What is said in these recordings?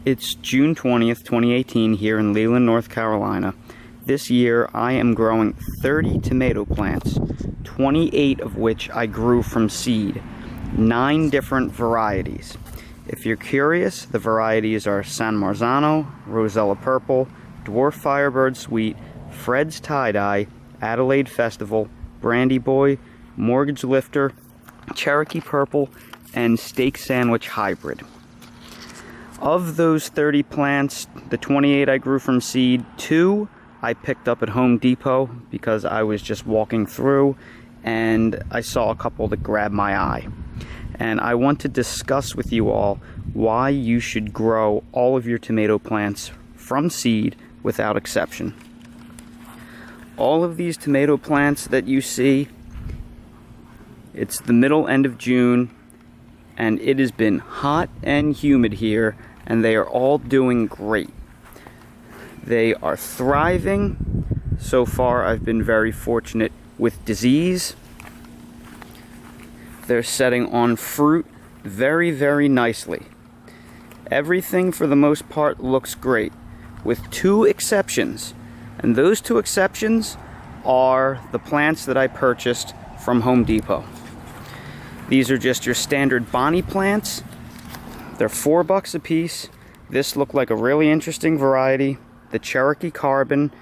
It's June 20th, 2018 here in Leland, North Carolina. This year I am growing 30 tomato plants, 28 of which I grew from seed, 9 different varieties. If you're curious, the varieties are San Marzano, Rosella Purple, Dwarf Firebird Sweet, Fred's Tie-Dye, Adelaide Festival, Brandy Boy, Mortgage Lifter, Cherokee Purple, and Steak Sandwich Hybrid. Of those 30 plants, the 28 I grew from seed, 2 I picked up at Home Depot because I was just walking through and I saw a couple that grabbed my eye. And I want to discuss with you all why you should grow all of your tomato plants from seed without exception. All of these tomato plants that you see, it's the middle end of June and it has been hot and humid here, and they are all doing great. They are thriving. So far I've been very fortunate with disease. They're setting on fruit very, very nicely. Everything for the most part looks great, with 2 exceptions. And those 2 exceptions are the plants that I purchased from Home Depot. These are just your standard Bonnie plants. They're $4 a piece. This looked like a really interesting variety, the Cherokee Carbon.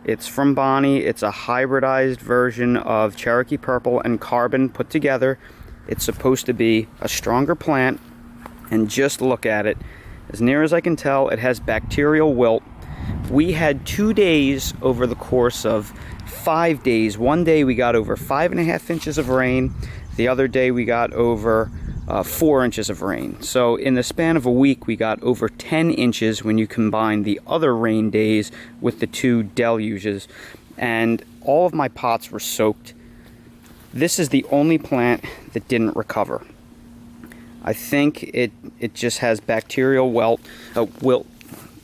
It's from Bonnie. It's a hybridized version of Cherokee Purple and Carbon put together. It's supposed to be a stronger plant, and just look at it. As near as I can tell, it has bacterial wilt. We had 2 days over the course of 5 days. One day we got over 5.5 inches of rain. The other day we got over 4 inches of rain. So in the span of a week we got over 10 inches when you combine the other rain days with the 2 deluges, and all of my pots were soaked. This is the only plant that didn't recover. I think it just has bacterial wilt.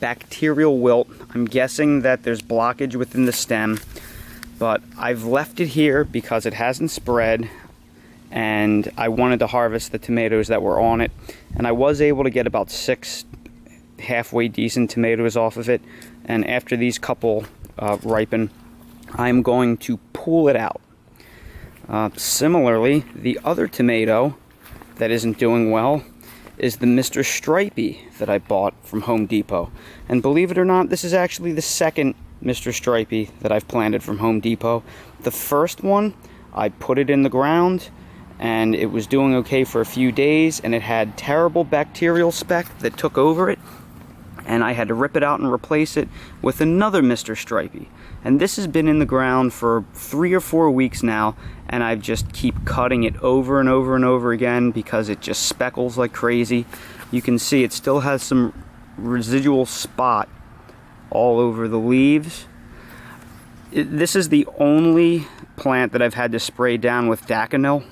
Bacterial wilt. I'm guessing that there's blockage within the stem, but I've left it here because it hasn't spread, and I wanted to harvest the tomatoes that were on it, and I was able to get about 6 halfway decent tomatoes off of it. And after these couple ripen, I'm going to pull it out. Similarly, the other tomato that isn't doing well is the Mr. Stripey that I bought from Home Depot. And believe it or not, this is actually the second Mr. Stripey that I've planted from Home Depot. The first one, I put it in the ground and it was doing okay for a few days, and it had terrible bacterial speck that took over it, and I had to rip it out and replace it with another Mr. Stripey. And this has been in the ground for 3 or 4 weeks now, and I just keep cutting it over and over and over again because it just speckles like crazy. You can see it still has some residual spot all over the leaves. This is the only plant that I've had to spray down with Daconil.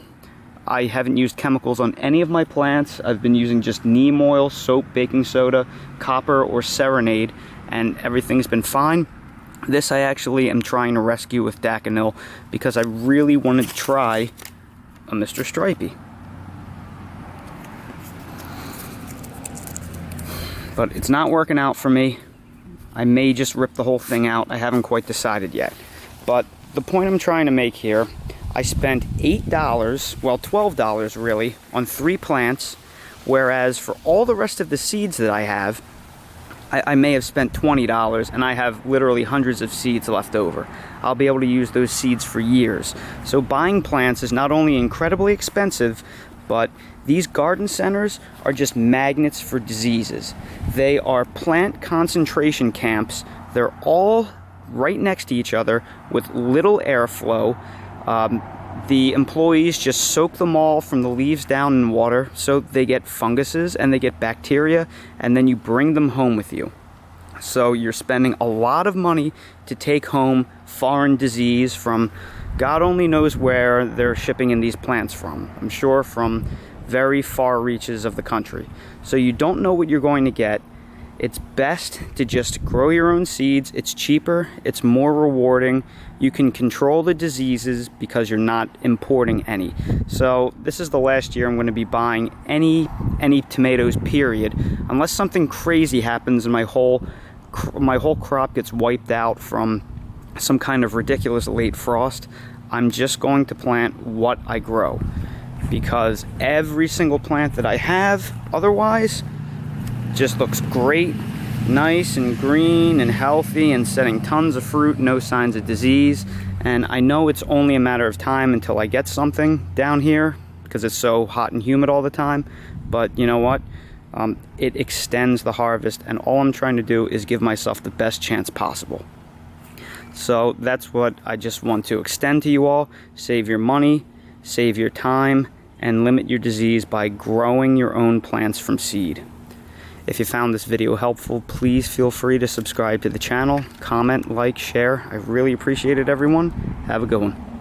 I haven't used chemicals on any of my plants. I've been using just neem oil, soap, baking soda, copper, or Serenade, and everything's been fine. This I actually am trying to rescue with Daconil because I really wanted to try a Mr. Stripey. But it's not working out for me. I may just rip the whole thing out. I haven't quite decided yet. But the point I'm trying to make here, I spent $8, well $12 really, on 3 plants, whereas for all the rest of the seeds that I have, I may have spent $20, and I have literally hundreds of seeds left over. I'll be able to use those seeds for years. So buying plants is not only incredibly expensive, but these garden centers are just magnets for diseases. They are plant concentration camps. They're all right next to each other with little airflow. The employees just soak them all from the leaves down in water, so they get funguses and they get bacteria, and then you bring them home with you. So you're spending a lot of money to take home foreign disease from God only knows where they're shipping in these plants from. I'm sure from very far reaches of the country. So you don't know what you're going to get. It's best to just grow your own seeds. It's cheaper, it's more rewarding. You can control the diseases because you're not importing any. So this is the last year I'm going to be buying any tomatoes, period, unless something crazy happens and my whole crop gets wiped out from some kind of ridiculous late frost. I'm just going to plant what I grow, because every single plant that I have otherwise just looks great, nice and green and healthy and setting tons of fruit, no signs of disease. And I know it's only a matter of time until I get something down here because it's so hot and humid all the time. But you know what? It extends the harvest, and all I'm trying to do is give myself the best chance possible. So that's what I just want to extend to you all. Save your money, save your time, and limit your disease by growing your own plants from seed. If you found this video helpful, please feel free to subscribe to the channel, comment, like, share. I really appreciate it, everyone. Have a good one.